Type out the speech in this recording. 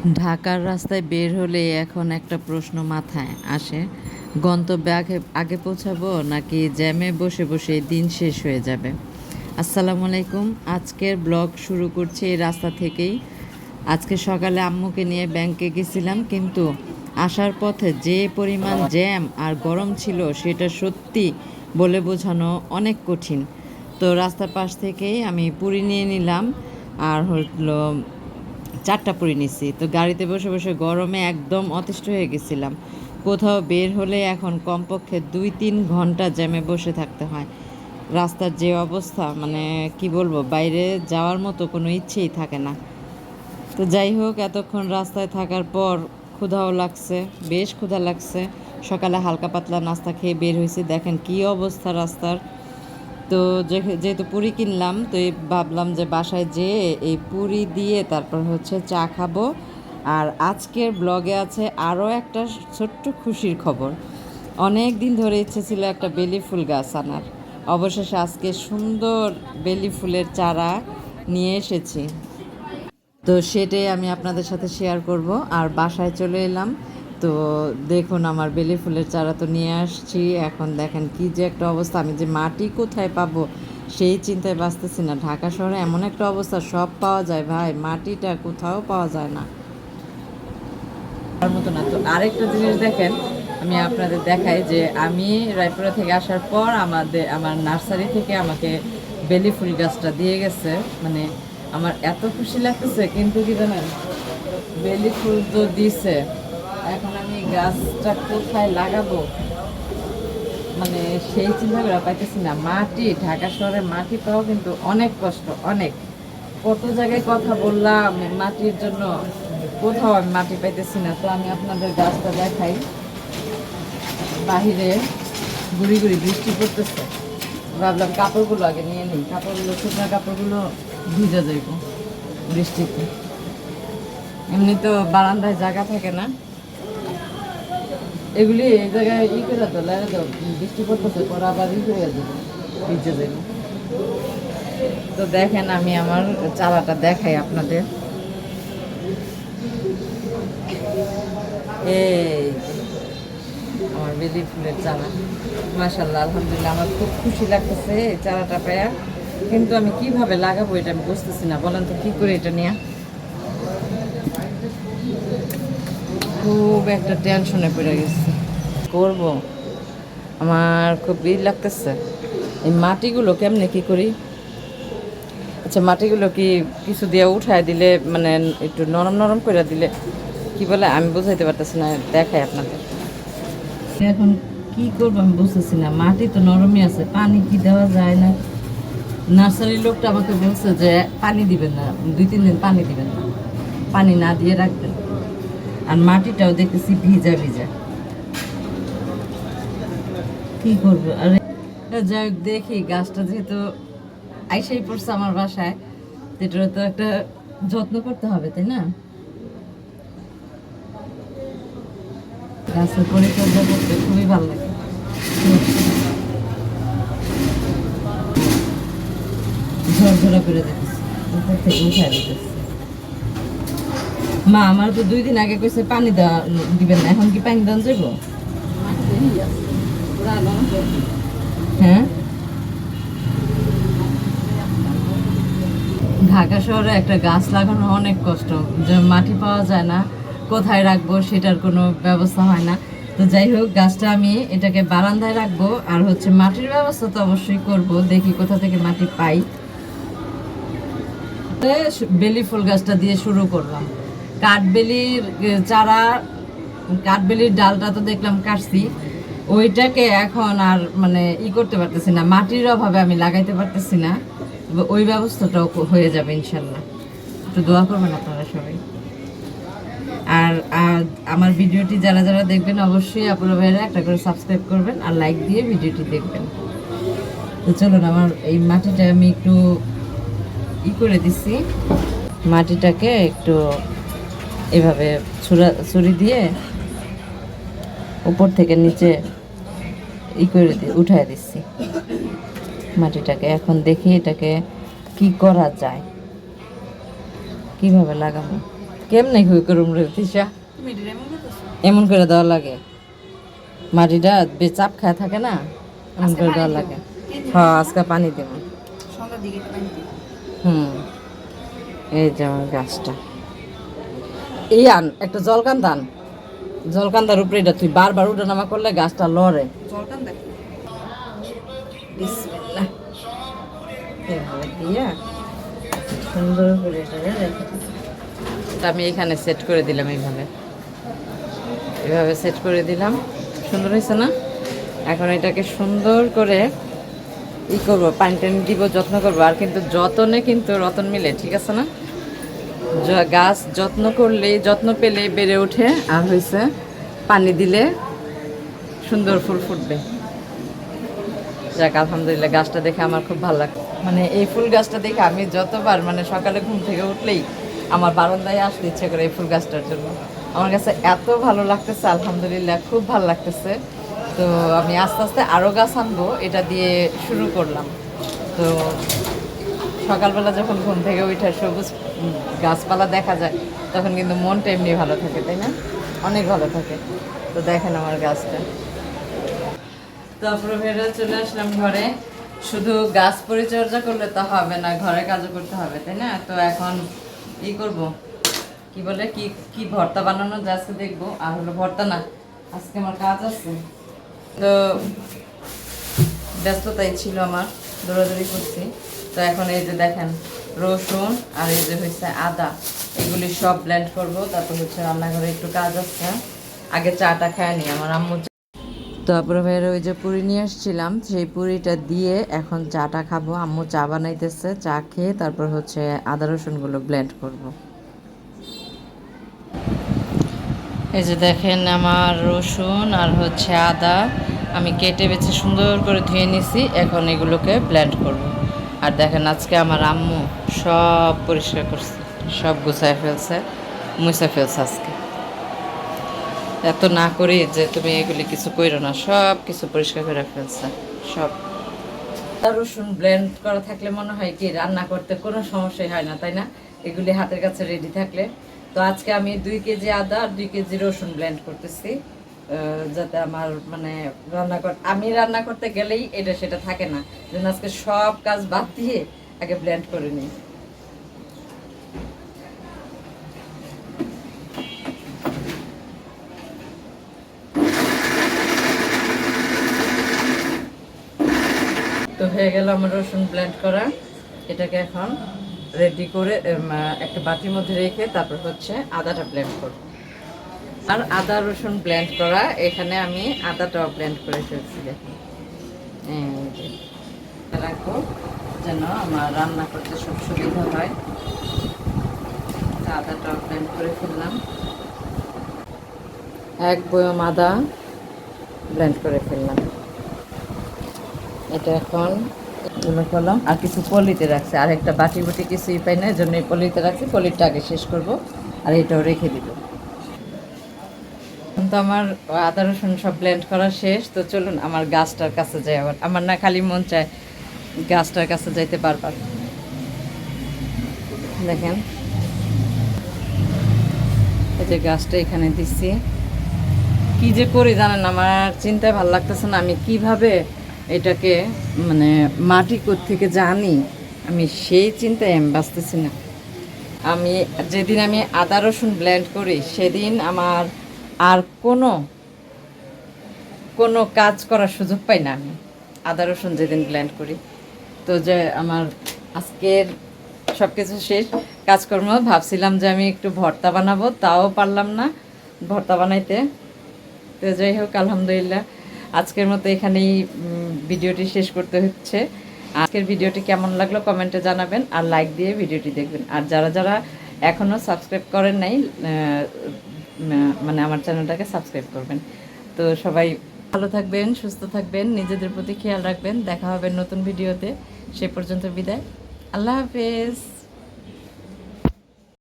ঢাকার রাস্তায় বের হলে এখন একটা প্রশ্ন মাথায় আসে, গন্তব্যে আগে আগে পৌঁছাবো নাকি জ্যামে বসে বসে দিন শেষ হয়ে যাবে। আসসালামু আলাইকুম। আজকের ব্লগ শুরু করছি এই রাস্তা থেকেই। আজকে সকালে আম্মুকে নিয়ে ব্যাংকে গেছিলাম, কিন্তু আসার পথে যে পরিমাণ জ্যাম আর গরম ছিল সেটা সত্যি বলে বোঝানো অনেক কঠিন। তো রাস্তার পাশ থেকেই আমি পুরি নিয়ে নিলাম, আর হলো 4টা পুরি নিছি। তো গাড়িতে বসে বসে গরমে একদম অতিষ্ঠ হয়ে গেছিলাম। কোথাও বের হলে এখন কমপক্ষে 2-3 ঘন্টা জ্যামে বসে থাকতে হয়। রাস্তার যে অবস্থা, মানে কি বলবো, বাইরে যাওয়ার মতো কোনো ইচ্ছেই থাকে না। তো যাই হোক, এতক্ষণ রাস্তায় থাকার পর ক্ষুধাও লাগছে, বেশ ক্ষুধা লাগছে। সকালে হালকা পাতলা নাস্তা খেয়ে বের হয়েছি, দেখেন কি অবস্থা রাস্তার। তো যেহেতু পুরি কিনলাম, তো এই ভাবলাম যে বাসায় যেয়ে এই পুরি দিয়ে তারপর হচ্ছে চা খাবো। আর আজকের ব্লগে আছে আরও একটা ছোট্ট খুশির খবর। অনেক দিন ধরে ইচ্ছে ছিল একটা বেলি ফুল গাছ আনার, অবশেষে আজকে সুন্দর বেলি ফুলের চারা নিয়ে এসেছি। তো সেটাই আমি আপনাদের সাথে শেয়ার করব। আর বাসায় চলে এলাম। তো দেখুন, আমার বেলি ফুলের চারা তো নিয়ে আসছি। এখন দেখেন কি যে একটা অবস্থা, আমি যে মাটি কোথায় পাবো সেই চিন্তায় বাঁচতেছি না। ঢাকা শহরে এমন একটা অবস্থা, সব পাওয়া যায় ভাই, মাটিটা কোথাও পাওয়া যায় না, তার মতো না। তো আরেকটা জিনিস দেখেন, আমি আপনাদের দেখাই যে আমি রায়পুরা থেকে আসার পর আমার নার্সারি থেকে আমাকে বেলি ফুল গাছটা দিয়ে গেছে। মানে আমার এত খুশি লাগতেছে, কিন্তু কি জানেন, বেলি ফুল তো দিছে, এখন আমি গাছটা কোথায় লাগাবো মানে সেই চিন্তা করে পাইতেছি না। মাটি, ঢাকা শহরের মাটি পাওয়া কিন্তু অনেক কষ্ট, অনেক। কত জায়গায় কথা বললাম মাটির জন্য, কোথাও আমি মাটি পাইতেছি না। তো আমি আপনাদের গাছটা দেখাই। বাহিরে গুড়ি গুড়ি বৃষ্টি পড়তেছে, ভাবলাম কাপড়গুলো আগে নিয়ে নিই, কাপড়গুলো, শুকনো কাপড়গুলো ভিজে যাইব বৃষ্টিতে। এমনি তো বারান্দায় জায়গা থাকে না, এগুলি এই জায়গায় করে তো লাগে তো, বৃষ্টি পড়তেছে পরে আবার হয়ে যাবে, ভিজে যাবে। তো দেখেন, আমি আমার চারাটা দেখাই আপনাদের। এই আমার বেলি ফুলের চারা, মাশাআল্লাহ, আলহামদুলিল্লাহ, আমার খুব খুশি লাগতেছে এই চারাটা পায়া। কিন্তু আমি কিভাবে লাগাবো এটা আমি বুঝতেছি না, বলেন তো কি করে এটা নিয়ে। খুব একটা টেনশনে পড়ে গেছে, করব। আমার খুব লাগতেছে এই মাটিগুলো কেমনে কি করি। আচ্ছা, মাটিগুলো কি কিছু দিয়ে উঠায় দিলে, মানে একটু নরম নরম করে দিলে কি বলে, আমি বুঝাইতে পারতেছি না, দেখাই আপনাদের। এখন কি করবো আমি বুঝতেছি না, মাটি তো নরমই আছে, পানি কি দেওয়া যায় না। নার্সারির লোকটা আমাকে বলছে যে পানি দিবেন না, 2-3 দিন পানি দিবেন না, পানি না দিয়ে রাখবেন। আর মাটিটাও দেখতেছি ভিজা ভিজা, কি করবো। আর যাই হোক, দেখি গাছটা যেহেতু আইসাই পড়ছে আমার বাসায়, এটারও তো একটা যত্ন করতে হবে, তাই না? গাছের পরিচর্যা করতে খুবই ভালো লাগে। ঝরঝরা করে দিতেছি, উপর থেকে উঠাই দিতেছি। মা আমার তো 2 দিন আগে কইছে পানি দেওয়া দিবেন না, এখন কি পানি দেওয়া যাবো? হ্যাঁ, ঢাকা শহরে একটা গাছ লাগানো অনেক কষ্ট, যে মাটি পাওয়া যায় না, কোথায় রাখবো সেটার কোনো ব্যবস্থা হয় না। তো যাই হোক, গাছটা আমি এটাকে বারান্দায় রাখবো, আর হচ্ছে মাটির ব্যবস্থা তো অবশ্যই করব, দেখি কোথা থেকে মাটি পাই। বেলি ফুল গাছটা দিয়ে শুরু করলাম। কাঠবেলির চারা, কাঠবেলির ডালটা তো দেখলাম কাটছি, ওইটাকে এখন আর মানে করতে পারতেছি না, মাটির অভাবে আমি লাগাইতে পারতেছি না। ওই ব্যবস্থাটাও হয়ে যাবে ইনশাল্লাহ। একটু দোয়া করবেন আপনারা সবাই। আর আমার ভিডিওটি যারা যারা দেখবেন, অবশ্যই আপনারা ভাইরা একটা করে সাবস্ক্রাইব করবেন আর লাইক দিয়ে ভিডিওটি দেখবেন। তো চলুন, আমার এই মাটিটা আমি একটু করে দিচ্ছি, মাটিটাকে একটু এভাবে ছুরি দিয়ে উপর থেকে নিচে করে দিয়ে উঠায় দিচ্ছি মাটিটাকে। এখন দেখি এটাকে কি করা যায়, কিভাবে লাগাবো। কেমনে হই করুম রে তিশা? এমন করে দেওয়া লাগে, মাটিটা বেচাপ খায় থাকে না, এমন করে দেওয়া লাগে। হ্যাঁ আজকে পানি দেব। হুম, এই যে আমার গাছটা, এই আন একটা জলকান্দা আন, জলকান্দার উপরে এটা তুই বারবার উঠানামা করলে গাছটা লড়ে। বিসমিল্লাহ। এভাবে দিয়া সুন্দর করে এটা আমি এখানে সেট করে দিলাম, এইভাবে সেট করে দিলাম। সুন্দর হয়েছে না? এখন এটাকে সুন্দর করে করবো, পানি টানি দিব, যত্ন করবো। আর কিন্তু যত্নে কিন্তু রতন মিলে, ঠিক আছে না? গাছ যত্ন করলে, যত্ন পেলে বেড়ে ওঠে। আর হয়েছে পানি দিলে সুন্দর ফুল ফুটবে। যাক আলহামদুলিল্লাহ, গাছটা দেখে আমার খুব ভালো লাগে। মানে এই ফুল গাছটা দেখে আমি যতবার মানে সকালে ঘুম থেকে উঠলেই আমার বারান্দায় আসতে ইচ্ছে করে এই ফুল গাছটার জন্য। আমার কাছে এত ভালো লাগতেছে, আলহামদুলিল্লাহ খুব ভালো লাগতেছে। তো আমি আস্তে আস্তে আরও গাছ আনবো, এটা দিয়ে শুরু করলাম। তো সকালবেলা যখন ঘুম থেকে উঠে সবুজ গাছপালা দেখা যায় তখন কিন্তু মনটা এমনি ভালো থাকে, তাই না? অনেক ভালো থাকে। তো দেখেন আমার গাছটা। তারপরে বেরো চলে আসলাম ঘরে। শুধু গাছ পরিচর্যা করলে তো হবে না, ঘরে কাজও করতে হবে, তাই না? তো এখন করব, কি বলে কি কি ভর্তা বানানো যায় আজকে দেখবো। আর হলো ভর্তা না, আজকে আমার কাজ আছে, তো ব্যস্ততাই ছিল আমার, দৌড়াদৌড়ি করছি। তো এখন এই যে দেখেন রসুন আর এই যে হচ্ছে আদা, এগুলি সব ব্লেন্ড করব। তারপর হচ্ছে রান্নাঘরে একটু কাজ আছে, আগে চাটা খায় নি আমার আম্মু। তারপরে ভাইয়ের ওই যে পুরি নিয়ে আসছিলাম, সেই পুরিটা দিয়ে এখন চাটা খাবো। আম্মু চা বানাইতেছে, চা খেয়ে তারপর হচ্ছে আদা রসুনগুলো ব্লেন্ড করব। এই যে দেখেন আমার রসুন আর হচ্ছে আদা আমি কেটে বেছে সুন্দর করে ধুয়ে নিছি। এখন এগুলোকে ব্লেন্ড করব। আর দেখেন আজকে আমার আম্মু সব পরিষ্কার করছে, সব গুছায় ফেলছে, মুছে ফেলছে আজকে। এত না করি যে তুমি এগুলি কিছু কইরো না, সব কিছু পরিষ্কার করে ফেলছে সব। রসুন ব্লেন্ড করা থাকলে মনে হয় কি রান্না করতে কোনো সমস্যাই হয় না, তাই না? এগুলি হাতের কাছে রেডি থাকলে। তো আজকে আমি 2 কেজি আদা আর 2 কেজি রসুন ব্লেন্ড করতেছি, যাতে আমার মানে আমি রান্না করতে গেলেই এটা সেটা থাকে না, যেন আজকে সব কাজ বাদ দিয়ে আগে ব্লেন্ড করে নিই। তো হয়ে গেল আমার রসুন ব্লেন্ড করা। এটাকে এখন রেডি করে একটা বাটির মধ্যে রেখে তারপর হচ্ছে আদাটা ব্লেন্ড করব। আর আদা রসুন ব্লেন্ড করা, এখানে আমি আদাটাও ব্লেন্ড করে ফেলছি। দেখুন রাখবো যেন আমার রান্না করতে সব সুবিধা হয়। আদাটাও ব্লেন্ড করে ফেললাম, 1 বয়ম আদা ব্লেন্ড করে ফেললাম। এটা এখন এগুলো করলাম। আর কিছু পলিতে রাখছি, আর একটা বাটি বুটি কিছুই পাই না, এই জন্য এই পলিতে রাখছি। পলিটা আগে শেষ করব আর এটাও রেখে দিব। তো আমার আদা রসুন সব ব্লেন্ড করা শেষ। তো চলুন আমার গাছটার কাছে যাই। আবার আমার না খালি মন চায় গাছটার কাছে যাইতে বারবার। দেখেন এই যে গাছটা এখানে দিচ্ছি, কি যে করি জানেন, আমার চিন্তায় ভালো লাগতেছে না। আমি কিভাবে এটাকে মানে মাটি থেকে জানি, আমি সেই চিন্তায় আমি বাঁচতেছি না। আমি যেদিন আমি আদা রসুন ব্লেন্ড করি সেদিন আমার আর কোনো কাজ করার সুযোগ পাই না। আমি আদা রসুন যেদিন ব্লেন্ড করি, তো যে আমার আজকের সব কিছু শেষ কাজকর্ম। ভাবছিলাম যে আমি একটু ভর্তা বানাবো, তাও পারলাম না ভর্তা বানাইতে। তো যাই হোক আলহামদুলিল্লাহ, আজকের মতো এখানেই ভিডিওটি শেষ করতে হচ্ছে। আজকের ভিডিওটি কেমন লাগলো কমেন্টে জানাবেন, আর লাইক দিয়ে ভিডিওটি দেখবেন। আর যারা যারা এখনও সাবস্ক্রাইব করেন নাই, মানে আমার চ্যানেলটাকে সাবস্ক্রাইব করবেন। তো সবাই ভালো থাকবেন, সুস্থ থাকবেন, নিজেদের প্রতি খেয়াল রাখবেন। দেখা হবে নতুন ভিডিওতে, সে পর্যন্ত বিদায়, আল্লাহ হাফেজ।